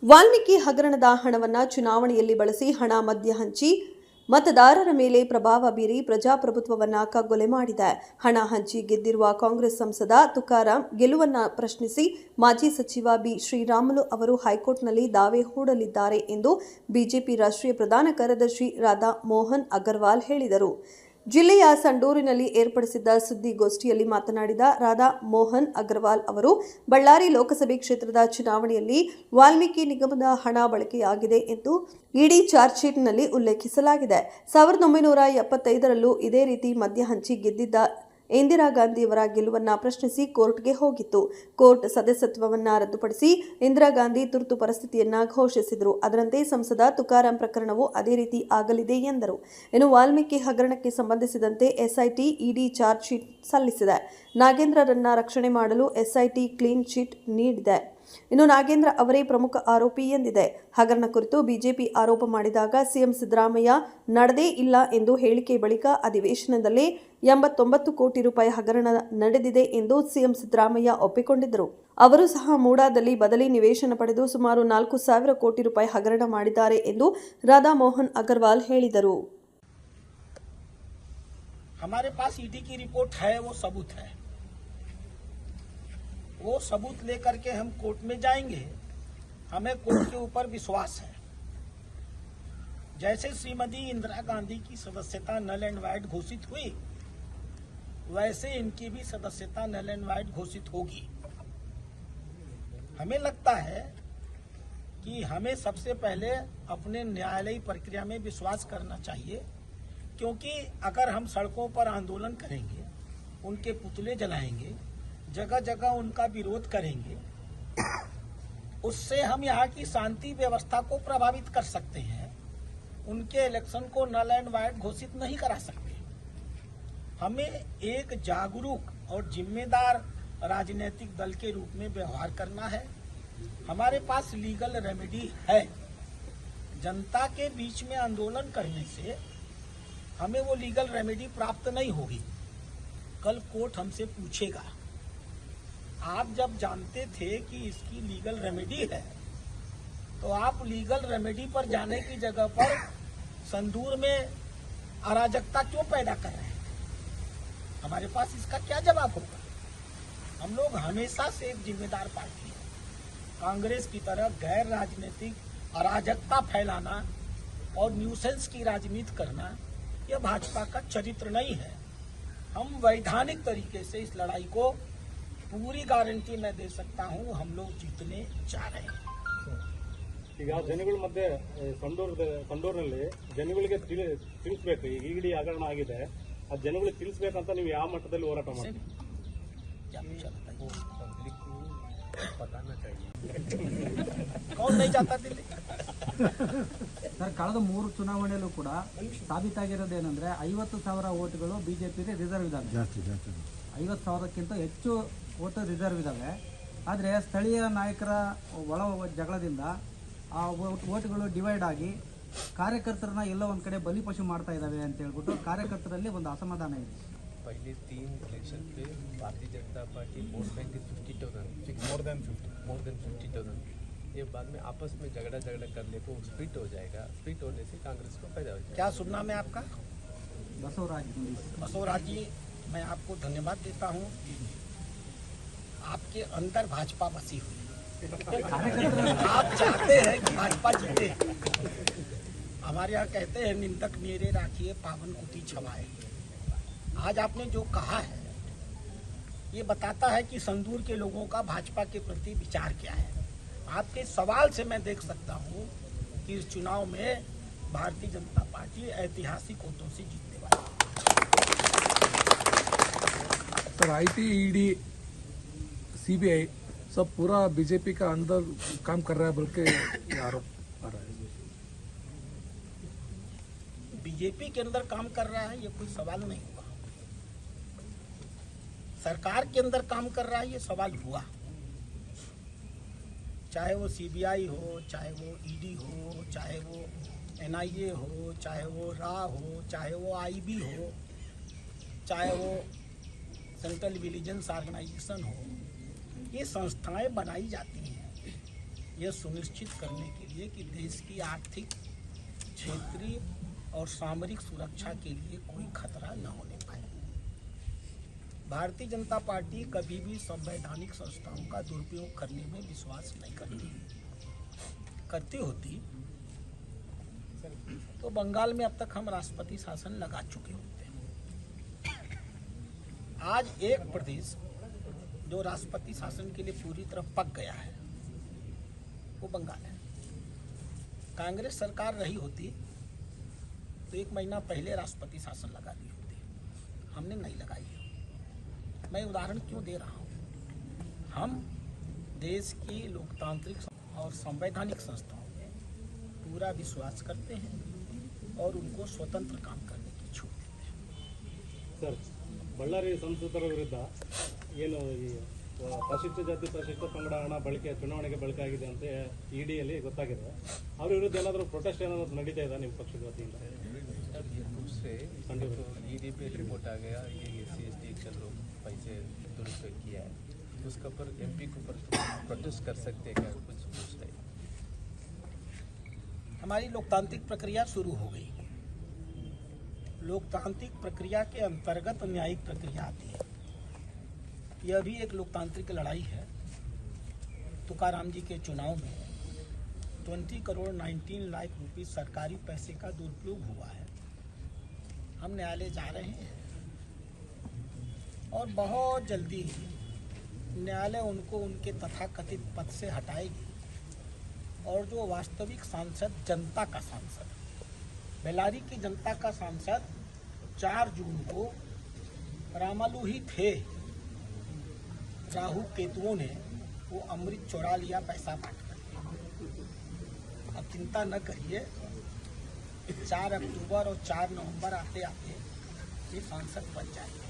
ವಾಲ್ಮೀಕಿ ಹಗರಣದ ಹಣವನ್ನು ಚುನಾವಣೆಯಲ್ಲಿ ಬಳಸಿ ಹಣ ಮದ್ಯ ಹಂಚಿ ಮತದಾರರ ಮೇಲೆ ಪ್ರಭಾವ ಬೀರಿ ಪ್ರಜಾಪ್ರಭುತ್ವವನ್ನು ಕಗ್ಗೊಲೆ ಮಾಡಿದೆ. ಹಣ ಹಂಚಿ ಗೆದ್ದಿರುವ ಕಾಂಗ್ರೆಸ್ ಸಂಸದ ತುಕಾರಾಂ ಗೆಲುವನ್ನು ಪ್ರಶ್ನಿಸಿ ಮಾಜಿ ಸಚಿವ ಬಿ ಶ್ರೀರಾಮುಲು ಅವರು ಹೈಕೋರ್ಟ್ನಲ್ಲಿ ದಾವೆ ಹೂಡಲಿದ್ದಾರೆ ಎಂದು ಬಿಜೆಪಿ ರಾಷ್ಟ್ರೀಯ ಪ್ರಧಾನ ಕಾರ್ಯದರ್ಶಿ ರಾಧಾ ಮೋಹನ್ ಅಗರ್ವಾಲ್ ಹೇಳಿದರು. ಜಿಲ್ಲೆಯ ಸಂಡೂರಿನಲ್ಲಿ ಏರ್ಪಡಿಸಿದ್ದ ಸುದ್ದಿಗೋಷ್ಠಿಯಲ್ಲಿ ಮಾತನಾಡಿದ ರಾಧಾ ಮೋಹನ್ ಅಗರ್ವಾಲ್ ಅವರು, ಬಳ್ಳಾರಿ ಲೋಕಸಭೆ ಕ್ಷೇತ್ರದ ಚುನಾವಣೆಯಲ್ಲಿ ವಾಲ್ಮೀಕಿ ನಿಗಮದ ಹಣ ಬಳಕೆಯಾಗಿದೆ ಎಂದು ಇಡಿ ಚಾರ್ಜ್ ಶೀಟ್ನಲ್ಲಿ ಉಲ್ಲೇಖಿಸಲಾಗಿದೆ. 1975ರಲ್ಲೂ ಇದೇ ರೀತಿ ಮದ್ಯ ಹಂಚಿ ಗೆದ್ದಿದ್ದ ಇಂದಿರಾ ಗಾಂಧಿಯವರ ಗೆಲುವನ್ನು ಪ್ರಶ್ನಿಸಿ ಕೋರ್ಟ್ಗೆ ಹೋಗಿತ್ತು. ಕೋರ್ಟ್ ಸದಸ್ಯತ್ವವನ್ನು ರದ್ದುಪಡಿಸಿ ಇಂದಿರಾ ಗಾಂಧಿ ತುರ್ತು ಪರಿಸ್ಥಿತಿಯನ್ನು ಘೋಷಿಸಿದರು. ಅದರಂತೆ ಸಂಸದ ತುಕಾರಾಂ ಪ್ರಕರಣವೂ ಅದೇ ರೀತಿ ಆಗಲಿದೆ ಎಂದರು. ಇನ್ನು ವಾಲ್ಮೀಕಿ ಹಗರಣಕ್ಕೆ ಸಂಬಂಧಿಸಿದಂತೆ ಎಸ್ಐಟಿ ಇಡಿ ಚಾರ್ಜ್ ಶೀಟ್ ಸಲ್ಲಿಸಿದೆ. ನಾಗೇಂದ್ರರನ್ನ ರಕ್ಷಣೆ ಮಾಡಲು ಎಸ್ಐಟಿ ಕ್ಲೀನ್ ಚಿಟ್ ನೀಡಿದೆ. ಇನ್ನು ನಾಗೇಂದ್ರ ಅವರೇ ಪ್ರಮುಖ ಆರೋಪಿ ಎಂದಿದೆ. ಹಗರಣ ಕುರಿತು ಬಿಜೆಪಿ ಆರೋಪ ಮಾಡಿದಾಗ ಸಿಎಂ ಸಿದ್ದರಾಮಯ್ಯ ನಡೆದೇ ಇಲ್ಲ ಎಂದು ಹೇಳಿಕೆ ಬಳಿಕ ಅಧಿವೇಶನದಲ್ಲೇ 89 ಕೋಟಿ ರೂಪಾಯಿ ಹಗರಣ ನಡೆದಿದೆ ಎಂದು ಸಿಎಂ ಸಿದ್ದರಾಮಯ್ಯ ಒಪ್ಪಿಕೊಂಡಿದ್ದರು. ಅವರು ಸಹ ಮೂಡಾದಲ್ಲಿ ಬದಲಿ ನಿವೇಶನ ಪಡೆದು ಸುಮಾರು 4,000 ಕೋಟಿ ರೂಪಾಯಿ ಹಗರಣ ಮಾಡಿದ್ದಾರೆ ಎಂದು ರಾಧಾ ಮೋಹನ್ ಅಗರ್ವಾಲ್ ಹೇಳಿದರು. हमारे पास ईडी की रिपोर्ट है, वो सबूत है। वो सबूत लेकर के हम कोर्ट में जाएंगे। हमें कोर्ट के ऊपर विश्वास है। जैसे श्रीमती इंदिरा गांधी की सदस्यता नल एंड वाइड घोषित हुई, वैसे इनकी भी सदस्यता नल एंड वाइड घोषित होगी। हमें लगता है कि हमें सबसे पहले अपने न्यायालयी प्रक्रिया में विश्वास करना चाहिए, क्योंकि अगर हम सड़कों पर आंदोलन करेंगे, उनके पुतले जलाएंगे, जगह जगह उनका विरोध करेंगे, उससे हम यहाँ की शांति व्यवस्था को प्रभावित कर सकते हैं। उनके इलेक्शन को नल एंड वाइड घोषित नहीं करा सकते। हमें एक जागरूक और जिम्मेदार राजनीतिक दल के रूप में व्यवहार करना है। हमारे पास लीगल रेमेडी है। जनता के बीच में आंदोलन करने से हमें वो लीगल रेमेडी प्राप्त नहीं होगी। कल कोर्ट हमसे पूछेगा, आप जब जानते थे कि इसकी लीगल रेमेडी है, तो आप लीगल रेमेडी पर जाने की जगह पर संदूर में अराजकता क्यों पैदा कर रहे हैं? हमारे पास इसका क्या जवाब होगा? हम लोग हमेशा से एक जिम्मेदार पार्टी है। कांग्रेस की तरह गैर राजनीतिक अराजकता फैलाना और न्यूसेंस की राजनीति करना यह भाजपा का चरित्र नहीं है। हम वैधानिक तरीके से इस लड़ाई को पूरी गारंटी मैं दे सकता हूं, हम लोग जीतने जा रहे हैं। ಈಗ ಜನಗಳ ಮಧ್ಯೆ ಸಂಡೂರಿನಲ್ಲಿ ಜನಗಳಿಗೆ ತಿಳಿಸಬೇಕು, ಈಗ ಇಡಿ ಹಗರಣ ಆಗಿದೆ, ಅದು ಜನಗಳಿಗೆ ತಿಳಿಸಬೇಕಂತ ನೀವು ಯಾವ ಮಟ್ಟದಲ್ಲಿ ಹೋರಾಟ ಮಾಡ್ತೀರಿ? कौन नहीं जाता दिल्ली? ಸರ್, ಕಳೆದ 3 ಚುನಾವಣೆಯಲ್ಲೂ ಕೂಡ ಸಾಬೀತಾಗಿರೋದೇನೆಂದ್ರೆ 50,000 ಓಟ್ಗಳು ಬಿಜೆಪಿಗೆ ರಿಸರ್ವ್ ಇದ್ದಾವೆ. 50,000ಕ್ಕಿಂತ ಹೆಚ್ಚು ಓಟು ರಿಸರ್ವ್ ಇದ್ದಾವೆ. ಆದರೆ ಸ್ಥಳೀಯ ನಾಯಕರ ಒಳ ಜಗಳದಿಂದ ಆ ಓಟ್ಗಳು ಡಿವೈಡ್ ಆಗಿ ಕಾರ್ಯಕರ್ತರನ್ನ ಎಲ್ಲೋ ಒಂದು ಕಡೆ ಬಲಿಪಶು ಮಾಡ್ತಾ ಇದ್ದಾವೆ ಅಂತ ಹೇಳ್ಬಿಟ್ಟು ಕಾರ್ಯಕರ್ತರಲ್ಲಿ ಒಂದು ಅಸಮಾಧಾನ ಇದೆ. पहले 3 इलेक्शन पे Bharatiya Janata party vote bank 50,000 more than 50,000। ये बाद में आपस में झगड़ा करने को स्प्लिट हो जाएगा। स्प्लिट होने से कांग्रेस को फायदा हो जाएगा। क्या सुनना है आपका? बसवराज जी, मैं आपको धन्यवाद देता हूँ। आपके अंदर भाजपा बसी हुई है। आप चाहते हैं कि भाजपा जीते। हमारे यहाँ कहते हैं, निंदक मेरे राखिए पावन कुटी छवाए। आज आपने जो कहा है, ये बताता है कि संदूर के लोगों का भाजपा के प्रति विचार क्या है। आपके सवाल से मैं देख सकता हूँ कि इस चुनाव में भारतीय जनता पार्टी ऐतिहासिक वोटों से जीतने वाली है। सर, आईटी, ईडी, सीबीआई सब पूरा बीजेपी का अंदर काम कर रहा है बल्कि आरोप आ रहा है। बीजेपी के अंदर काम कर रहा है, ये कोई सवाल नहीं हुआ। सरकार के अंदर काम कर रहा है, ये सवाल हुआ। चाहे वो सीबीआई हो, चाहे वो ईडी हो, चाहे वो एनआईए हो, चाहे वो रा हो, चाहे वो आईबी हो, चाहे वो सेंट्रल विजिलेंस ऑर्गेनाइजेशन हो, ये संस्थाएं बनाई जाती हैं। यह सुनिश्चित करने के लिए कि देश की आर्थिक, क्षेत्रीय और सामरिक सुरक्षा के लिए कोई खतरा न होने पाए। भारतीय जनता पार्टी कभी भी संवैधानिक संस्थाओं का दुरुपयोग करने में विश्वास नहीं करती होती तो बंगाल में अब तक हम राष्ट्रपति शासन लगा चुके होते। आज एक प्रदेश जो राष्ट्रपति शासन के लिए पूरी तरह पक गया है वो बंगाल है। कांग्रेस सरकार रही होती तो 1 महीना पहले राष्ट्रपति शासन लगा दी होती, हमने नहीं लगाई है। मैं उदाहरण क्यों दे रहा हूँ, हम देश की लोकतांत्रिक और संवैधानिक संस्थाओं में पूरा विश्वास करते हैं और उनको स्वतंत्र काम करने की छूट देते हैं। ಸರ್, ಬಳ್ಳಾರಿ ಸಂಸದರ ವಿರುದ್ಧ ಏನು ಈ ಪರಿಶಿಷ್ಟ ಜಾತಿ ಪರಿಶಿಷ್ಟ ಪಂಗಡ ಹಣ ಬಳಕೆ ಚುನಾವಣೆಗೆ ಬಳಕೆ ಆಗಿದೆ ಅಂತ ಇಡಿಯಲ್ಲಿ ಗೊತ್ತಾಗಿದೆ. ಅವ್ರ ವಿರುದ್ಧ ಏನಾದರೂ ಪ್ರೊಟೆಸ್ಟ್ ಏನಾದರೂ ನಡೀತಾ ಇದೆ ನಿಮ್ಮ ಪಕ್ಷದ ವತಿಯಿಂದ? दूसरे ईडी पे रिपोर्ट आ गया ये SC/ST के लोग पैसे दुरुपयोग किया है, उसके ऊपर MP के ऊपर प्रोटेस्ट कर सकते हैं क्या, कुछ पूछते हैं? हमारी लोकतांत्रिक प्रक्रिया शुरू हो गई। लोकतांत्रिक प्रक्रिया के अंतर्गत न्यायिक प्रक्रिया आती है। यह भी एक लोकतांत्रिक लड़ाई है। तुकाराम जी के चुनाव में 20 करोड़ 19 लाख रुपए सरकारी पैसे का दुरुपयोग हुआ है। हम न्यायालय जा रहे हैं और बहुत जल्दी न्यायालय उनको उनके तथाकथित पद से हटाएगी और जो वास्तविक सांसद, जनता का सांसद, बेल्लारी की जनता का सांसद 4 जून को रामालू ही थे, राहु केतुओं ने वो अमृत चुरा लिया पैसा बांट कर। अब चिंता न करिए, 4 अक्टूबर और 4 नवंबर आते आते ये सांसद बन जाएंगे।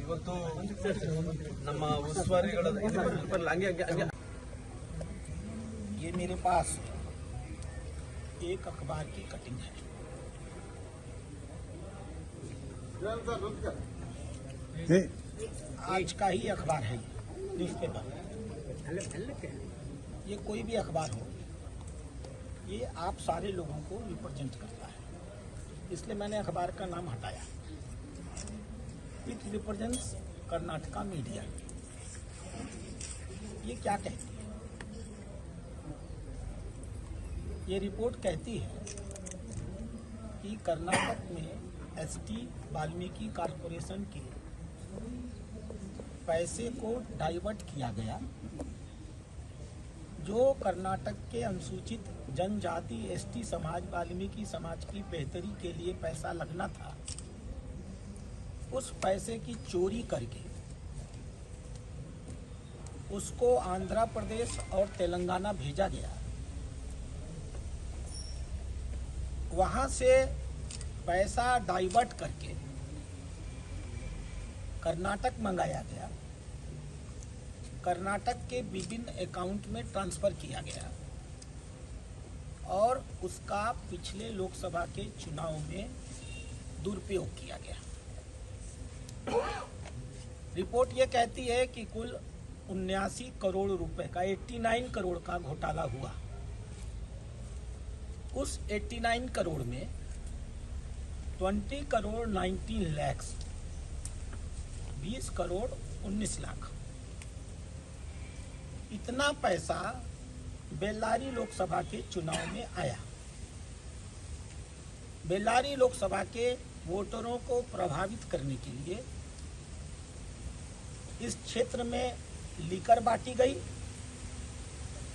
ಇವತ್ತು ನಮ್ಮ ಉಸ್ತುವಾರಿಗಳ ये मेरे पास एक अखबार की कटिंग है। आज का ही अखबार है, न्यूज़पेपर। ये कोई भी अखबार हो, ये आप सारे लोगों को रिप्रेजेंट करता है, इसलिए मैंने अखबार का नाम हटाया। It represents Karnataka media. ये क्या कहती है? ये रिपोर्ट कहती है कि कर्नाटक में ST वाल्मीकि कॉरपोरेशन के पैसे को डाइवर्ट किया गया, जो कर्नाटक के अनुसूचित जनजाति ST समाज, वाल्मीकि समाज की बेहतरी के लिए पैसा लगना था, उस पैसे की चोरी करके उसको आंध्र प्रदेश और तेलंगाना भेजा गया। वहां से पैसा डाइवर्ट करके कर्नाटक मंगाया गया, कर्नाटक के विभिन्न अकाउंट में ट्रांसफर किया गया और उसका पिछले लोकसभा के चुनाव में दुरुपयोग किया गया। रिपोर्ट ये कहती है कि कुल 79 करोड़ रुपए का 89 करोड़ का घोटाला हुआ। उस 89 करोड़ में 20 करोड़ 19 लाख 20 करोड़ 19 लाख इतना पैसा बेल्लारी लोकसभा के चुनाव में आया। बेल्लारी लोकसभा के वोटरों को प्रभावित करने के लिए इस क्षेत्र में लीकर बांटी गई,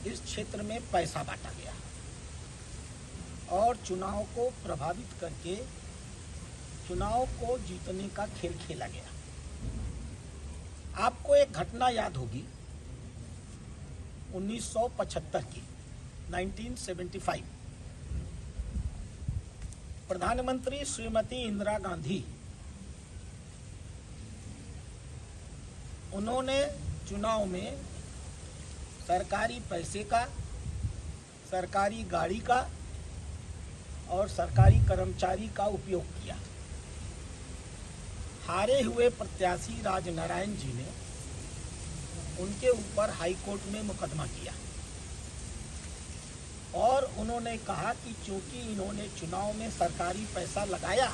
इस क्षेत्र में पैसा बांटा गया और चुनाव को प्रभावित करके चुनाव को जीतने का खेल खेला गया। आपको एक घटना याद होगी 1975 की, 1975। प्रधानमंत्री श्रीमती इंदिरा गांधी, उन्होंने चुनाव में सरकारी पैसे का, सरकारी गाड़ी का और सरकारी कर्मचारी का उपयोग किया। हारे हुए प्रत्याशी राजनारायण जी ने उनके ऊपर हाई कोर्ट में मुकदमा किया और उन्होंने कहा कि चूंकि इन्होंने चुनाव में सरकारी पैसा लगाया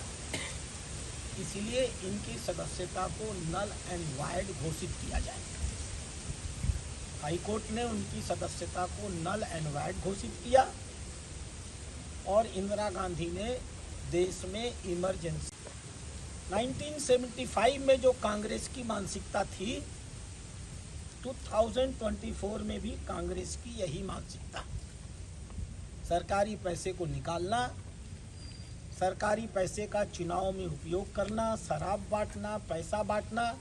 इसलिए इनकी सदस्यता को नल एंड वाइड घोषित किया जाए। हाई कोर्ट ने उनकी सदस्यता को नल एंड वाइड घोषित किया और इंदिरा गांधी ने देश में इमरजेंसी 1975 में जो कांग्रेस की मानसिकता थी 2024 में भी कांग्रेस की यही मानसिकता, सरकारी पैसे को निकालना, सरकारी पैसे का चुनाव में उपयोग करना, शराब बांटना, पैसा बांटना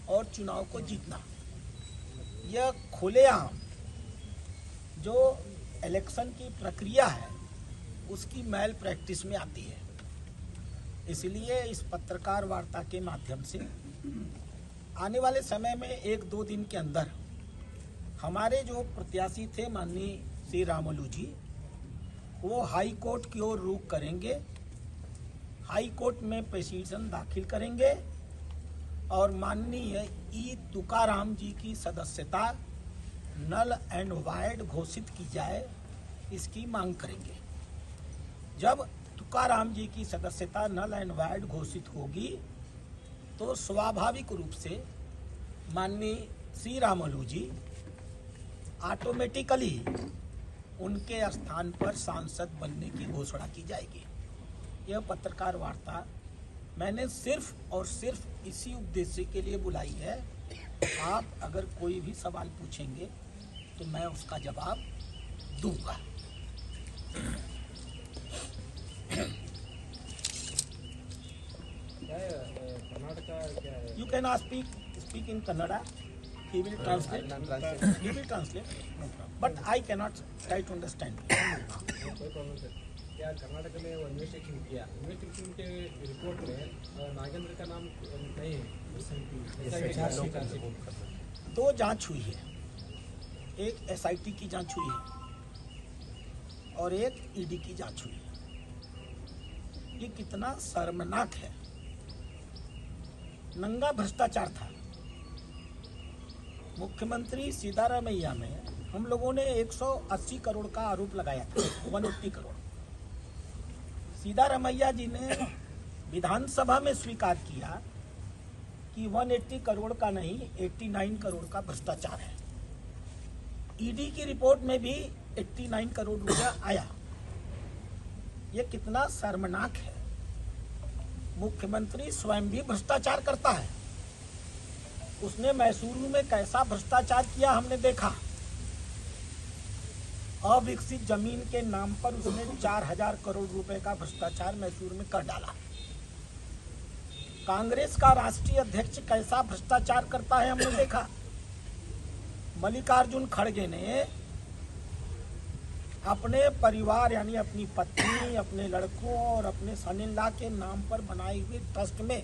और चुनाव को जीतना, यह खुलेआम जो इलेक्शन की प्रक्रिया है उसकी मैल प्रैक्टिस में आती है। इसलिए इस पत्रकार वार्ता के माध्यम से आने वाले समय में 1-2 दिन के अंदर हमारे जो प्रत्याशी थे माननीय श्री रामुलू जी, वो हाई कोर्ट की ओर रुख करेंगे, हाई कोर्ट में पिटीशन दाखिल करेंगे और माननीय ई तुकाराम जी की सदस्यता नल एंड वाइड घोषित की जाए, इसकी मांग करेंगे। जब तुकाराम जी की सदस्यता नल एंड वाइड घोषित होगी तो स्वाभाविक रूप से माननीय श्री रामुलू जी ऑटोमेटिकली उनके स्थान पर सांसद बनने की घोषणा की जाएगी। यह पत्रकार वार्ता मैंने सिर्फ और सिर्फ इसी उद्देश्य के लिए बुलाई है। आप अगर कोई भी सवाल पूछेंगे तो मैं उसका जवाब दूंगा। You can speak in Kannada. He will translate. He will translate. No problem. But I cannot try to understand. कोई प्रॉब्लम सर। क्या कर्नाटक में वो इन्वेस्टिगेशन किया, इन्वेस्टिगेशन के रिपोर्ट में नागेंद्र का नाम नहीं है। 2 जांच हुई है, एक SIT की जांच हुई है और एक ED की जांच हुई है। ये कितना शर्मनाक है, नंगा भ्रष्टाचार था। मुख्यमंत्री सिद्धारमैया में हम लोगों ने 180 करोड़ का आरोप लगाया था, 180 करोड़। सिद्धारमैया जी ने विधानसभा में स्वीकार किया कि 180 करोड़ का नहीं 89 करोड़ का भ्रष्टाचार है। ED की रिपोर्ट में भी 89 करोड़ रुपया आया। ये कितना शर्मनाक है। मुख्यमंत्री स्वयं भी भ्रष्टाचार करता है। उसने मैसूरू में कैसा भ्रष्टाचार किया हमने देखा। अविकसित जमीन के नाम पर उसने 4000 करोड़ रुपए का भ्रष्टाचार मैसूर में कर डाला। कांग्रेस का राष्ट्रीय अध्यक्ष कैसा भ्रष्टाचार करता है हमने देखा। मल्लिकार्जुन खड़गे ने अपने परिवार यानी अपनी पत्नी, अपने लड़कों और अपने सन-इन-लॉ के नाम पर बनाई हुई ट्रस्ट में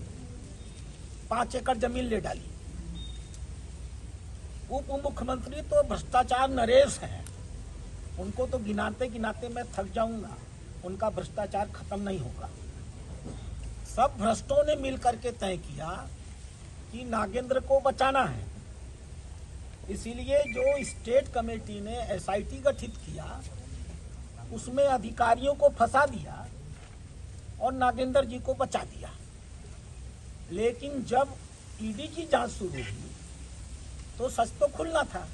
5 एकड़ जमीन ले डाली। उप मुख्यमंत्री तो भ्रष्टाचार नरेश है, उनको तो गिनाते गिनाते मैं थक जाऊंगा, उनका भ्रष्टाचार खत्म नहीं होगा। सब भ्रष्टों ने मिलकर के तय किया कि नागेंद्र को बचाना है, इसीलिए जो स्टेट कमेटी ने SIT गठित किया उसमें अधिकारियों को फंसा दिया और नागेंद्र जी को बचा दिया। लेकिन जब ED की जांच शुरू हुई तो सच तो खुलना था।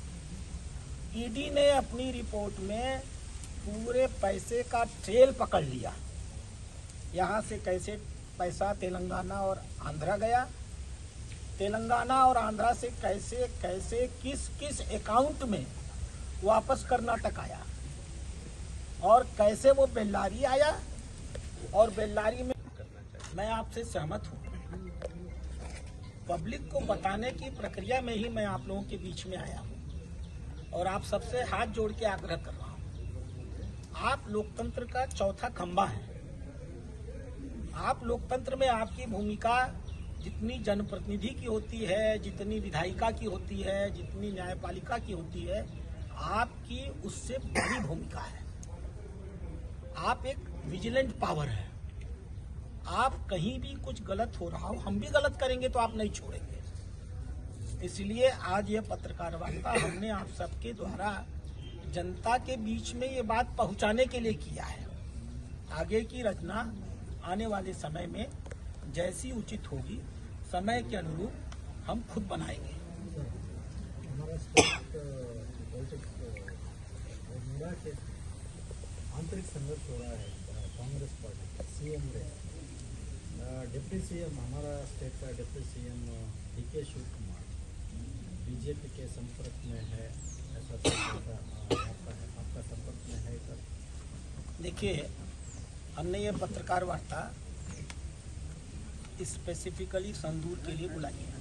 ED ने अपनी रिपोर्ट में पूरे पैसे का ट्रेल पकड़ लिया, यहाँ से कैसे पैसा तेलंगाना और आंध्रा गया, तेलंगाना और आंध्रा से कैसे कैसे किस किस अकाउंट में वापस कर्नाटक आया और कैसे वो बेल्लारी आया और बेल्लारी में। मैं आपसे सहमत हूँ। पब्लिक को बताने की प्रक्रिया में ही मैं आप लोगों के बीच में आया हूँ और आप सबसे हाथ जोड़ के आग्रह कर रहा हूँ। आप लोकतंत्र का चौथा खंभा है। आप लोकतंत्र में आपकी भूमिका जितनी जनप्रतिनिधि की होती है, जितनी विधायिका की होती है, जितनी न्यायपालिका की होती है, आपकी उससे बड़ी भूमिका है। आप एक विजिलेंट पावर है। आप कहीं भी कुछ गलत हो रहा हो, हम भी गलत करेंगे तो आप नहीं छोड़ेंगे। इसलिए आज ये पत्रकार वार्ता हमने आप सबके द्वारा जनता के बीच में ये बात पहुंचाने के लिए किया है। आगे की रचना आने वाले समय में जैसी उचित होगी, समय के अनुरूप हम खुद बनाएंगे। आंतरिक संघर्ष हो रहा है Congress party CM deputy CM, हमारा स्टेट का deputy CM DK Shivakumar BJP के संपर्क में है, ऐसा आपका संपर्क में है सर? देखिए, हमने ये पत्रकार वार्ता स्पेसिफिकली संदूर के लिए बुलाई है,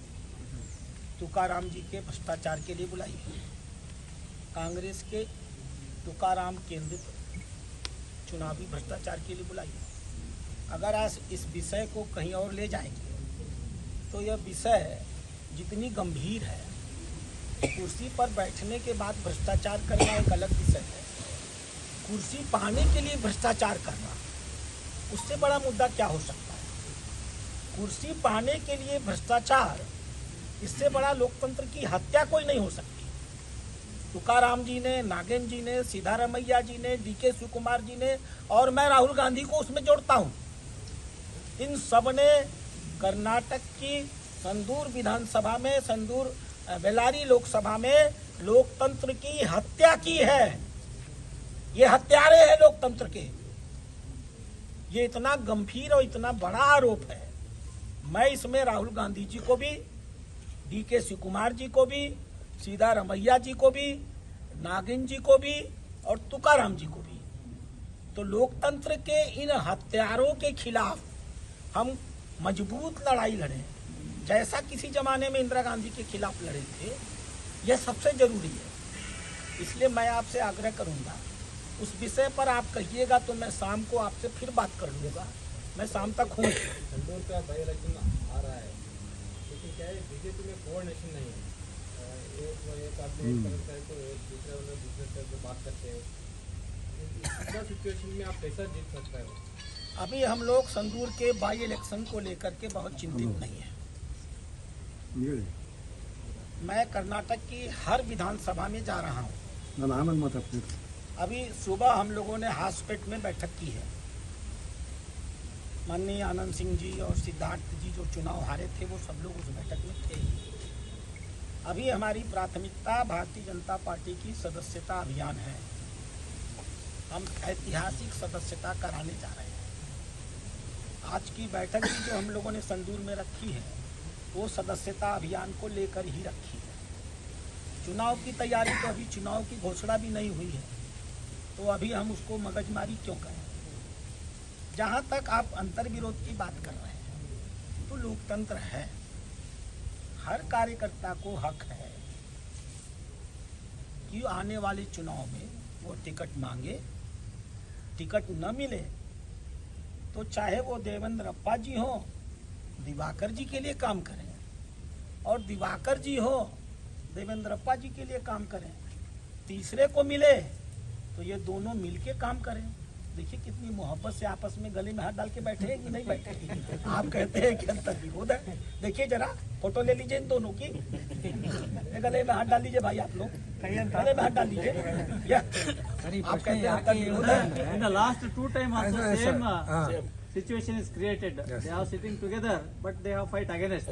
तुकाराम जी के भ्रष्टाचार के लिए बुलाई है, कांग्रेस के तुकाराम केंद्रित चुनावी भ्रष्टाचार के लिए बुलाई है। अगर आज इस विषय को कहीं और ले जाएंगे तो यह विषय जितनी गंभीर है, कुर्सी पर बैठने के बाद भ्रष्टाचार करना एक अलग विषय है, कुर्सी पाने के लिए भ्रष्टाचार करना, उससे बड़ा मुद्दा क्या हो सकता है? कुर्सी पाने के लिए भ्रष्टाचार, इससे बड़ा लोकतंत्र की हत्या कोई नहीं हो सकती। तुकाराम जी ने, नागेंद्र जी ने, सिद्धारमैया जी ने, डीके शिव कुमार जी ने, और मैं राहुल गांधी को उसमें जोड़ता हूं, इन सब ने कर्नाटक की संदूर विधानसभा में, संदूर बेलारी लोकसभा में लोकतंत्र की हत्या की है। ये हत्यारे हैं लोकतंत्र के। ये इतना गंभीर और इतना बड़ा आरोप है। मैं इसमें राहुल गांधी जी को भी, डीके शिव कुमार जी को भी, सिद्धारमैया जी को भी, नागिन जी को भी और तुकाराम जी को भी, तो लोकतंत्र के इन हत्यारों के खिलाफ हम मजबूत लड़ाई लड़ें, जैसा किसी जमाने में इंदिरा गांधी के खिलाफ लड़े थे। यह सबसे जरूरी है। इसलिए मैं आपसे आग्रह करूंगा, उस विषय पर आप कहिएगा तो मैं शाम को आपसे फिर बात कर लूँगा। मैं शाम तक हूँ। संदूर का बाई इलेक्शन आ रहा है, लेकिन क्या है, बीजेपी में कोऑर्डिनेशन नहीं है। एक आदमी एक तरफ है तो एक दूसरे वाले दूसरे तरफ से बात करते हैं। इस सिचुएशन में आप कैसा जीत सकते हो? अभी हम लोग संदूर के बाई इलेक्शन को लेकर के बहुत चिंतित नहीं है। मैं कर्नाटक की हर विधानसभा में जा रहा हूँ। अभी सुबह हम लोगों ने हाउसपेट में बैठक की है। माननीय आनंद सिंह जी और सिद्धार्थ जी जो चुनाव हारे थे, वो सब लोग उस बैठक में थे। अभी हमारी प्राथमिकता भारतीय जनता पार्टी की सदस्यता अभियान है। हम ऐतिहासिक सदस्यता कराने जा रहे हैं। आज की बैठक भी जो हम लोगों ने संदूर में रखी है, वो सदस्यता अभियान को लेकर ही रखी है। चुनाव की तैयारी, तो अभी चुनाव की घोषणा भी नहीं हुई है, तो अभी हम उसको मगजमारी क्यों करें? जहाँ तक आप अंतर्विरोध की बात कर रहे हैं, तो लोकतंत्र है, हर कार्यकर्ता को हक है कि आने वाले चुनाव में वो टिकट मांगे। टिकट न मिले तो चाहे वो देवेंद्रप्पा जी हो, दिवाकर जी के लिए काम करें, और दिवाकर जी हो, देवेंद्रप्पा जी के लिए काम करें। तीसरे को मिले तो ये दोनों मिलके काम करें। देखिए कितनी मोहब्बत से आपस में गले में हाथ डाल के बैठे हैं कि नहीं बैठे। आप कहते हैं कि अंतर्विरोध है। देखिए जरा फोटो ले लीजिए इन दोनों की, गले में हाथ डाल लीजिए भाई, आप लोग गले में हाथ डाल लीजिए। आप कहते हैं अंतर्विरोध है। In the last 2 times also same situation is created. They are sitting together, but they have fight against.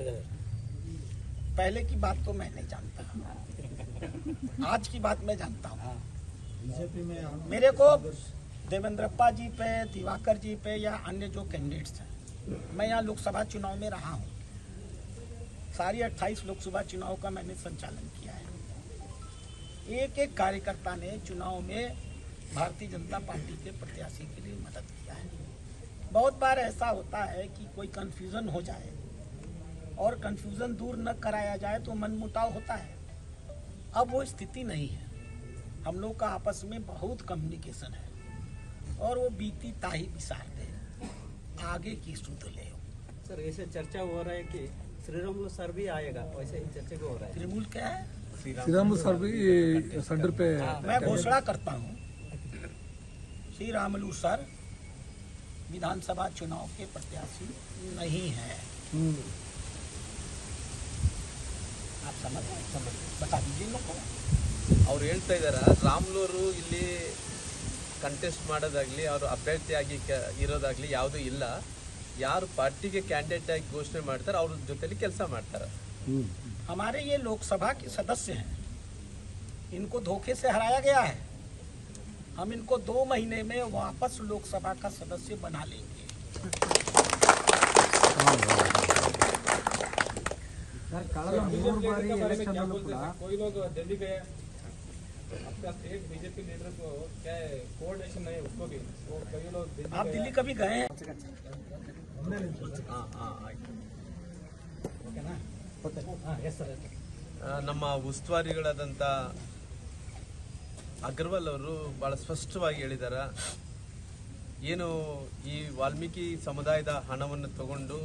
पहले की बात तो मैं नहीं जानता, आज की बात मैं जानता हूँ। बीजेपी में मेरे को देवेंद्रप्पा जी पे, दिवाकर जी पे या अन्य जो कैंडिडेट्स हैं, मैं यहाँ लोकसभा चुनाव में रहा हूँ। सारी 28 लोकसभा चुनाव का मैंने संचालन किया है। एक एक कार्यकर्ता ने चुनाव में भारतीय जनता पार्टी के प्रत्याशी के लिए मदद किया है। बहुत बार ऐसा होता है कि कोई कंफ्यूजन हो जाए और कंफ्यूजन दूर न कराया जाए तो मनमुटाव होता है। अब वो स्थिति नहीं है। हम लोग का आपस में बहुत कम्युनिकेशन है और वो बीती ताही विसार दे, आगे की सुध ले। सर ऐसे चर्चा हो रहा है कि श्रीरामुलु सर भी आएगा, वैसे ही चर्चा हो रहा है। तृणमूल क्या है? श्रीरामुलु सर भी सेंटर पे मैं घोषणा करता हूँ, श्री रामुलु सर विधानसभा चुनाव के प्रत्याशी नहीं है। आप समझ बता दीजिए लोग को। ಅವ್ರು ಹೇಳ್ತಾ ಇದ್ದಾರೆ ರಾಮ್ಲೂರು ಇಲ್ಲಿ ಕಂಟೆಸ್ಟ್ ಮಾಡೋದಾಗ್ಲಿ ಅವರು ಅಭ್ಯರ್ಥಿಯಾಗಿ ಇರೋದಾಗ್ಲಿ ಯಾವುದೂ ಇಲ್ಲ, ಯಾರು ಪಾರ್ಟಿಗೆ ಕ್ಯಾಂಡಿಡೇಟ್ ಆಗಿ ಘೋಷಣೆ ಮಾಡ್ತಾರೆ ಅವ್ರ ಜೊತೆಲಿ ಕೆಲಸ ಮಾಡ್ತಾರೆ। हमारे ये लोकसभा के सदस्य हैं, इनको धोखे से हराया गया है। हम इनको 2 महीने में वापस लोकसभा का सदस्य बना लेंगे। ಸರ್ ಕಳೆದ 3 ಬಾರಿ ಎಲೆಕ್ಷನ್ ಅಲ್ಲೂ ಕೂಡ कोई लोग दिल्ली गए, आपका स्टेट बीजेपी लीडर को क्या कोऑर्डिनेशन नहीं है उसको भी, वो कई लोग दिल्ली आप दिल्ली कभी गए हैं? ನಮ್ಮ ಉಸ್ತುವಾರಿಗಳಾದಂಥ ಅಗರ್ವಾಲ್ ಅವರು ಭಾಳ ಸ್ಪಷ್ಟವಾಗಿ ಹೇಳಿದ್ದಾರೆ, ಏನು ಈ ವಾಲ್ಮೀಕಿ ಸಮುದಾಯದ ಹಣವನ್ನು ತಗೊಂಡು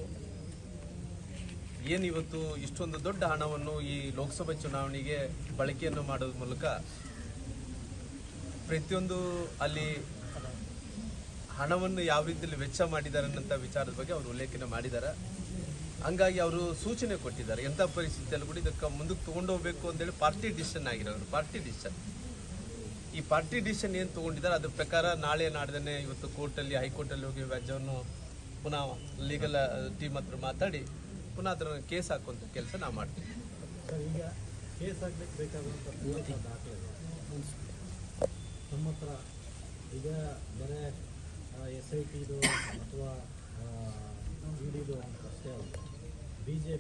ಏನಿವತ್ತು ಇಷ್ಟೊಂದು ದೊಡ್ಡ ಹಣವನ್ನು ಈ ಲೋಕಸಭೆ ಚುನಾವಣೆಗೆ ಬಳಕೆಯನ್ನು ಮಾಡೋದ್ರ ಮೂಲಕ ಪ್ರತಿಯೊಂದು ಅಲ್ಲಿ ಹಣವನ್ನು ಯಾವ ರೀತಿಯಲ್ಲಿ ವೆಚ್ಚ ಮಾಡಿದ್ದಾರೆ ಅನ್ನೋಂಥ ವಿಚಾರದ ಬಗ್ಗೆ ಅವರು ಉಲ್ಲೇಖನ ಮಾಡಿದ್ದಾರೆ। ಹಂಗಾಗಿ ಅವರು ಸೂಚನೆ ಕೊಟ್ಟಿದ್ದಾರೆ, ಎಂಥ ಪರಿಸ್ಥಿತಿಯಲ್ಲಿ ಕೂಡ ಇದಕ್ಕೆ ಮುಂದಕ್ಕೆ ತೊಗೊಂಡು ಹೋಗಬೇಕು ಅಂತೇಳಿ ಪಾರ್ಟಿ ಡಿಸಿಷನ್ ಆಗಿರೋರು, ಪಾರ್ಟಿ ಡಿಸಿಷನ್ ಈ ಪಾರ್ಟಿ ಡಿಸಿಷನ್ ಏನು ತೊಗೊಂಡಿದ್ದಾರೆ ಅದ್ರ ಪ್ರಕಾರ ನಾಳೆ ನಾಡ್ದೇ ಇವತ್ತು ಕೋರ್ಟಲ್ಲಿ ಹೈಕೋರ್ಟಲ್ಲಿ ಹೋಗಿ ವ್ಯಾಜ್ಯವನ್ನು ಪುನಃ ಲೀಗಲ್ ಟೀಮ್ ಹತ್ರ ಮಾತಾಡಿ ಪುನಃ ಅದರ ಕೇಸ್ ಹಾಕುವಂಥ ಕೆಲಸ ನಾವು ಮಾಡ್ತೀವಿ। ಸರ್ ಈಗ ಕೇಸ್ ಹಾಕ್ಲಿಕ್ಕೆ ಬೇಕಾದಂಥ ಪೂರಕ ದಾಖಲೆ ನಮ್ಮ ಹತ್ರ ಈಗ ಬರೀ SITದು ಅಥವಾ EDದು ಅಂತ ಅಷ್ಟೇ ಅಲ್ಲ, BJP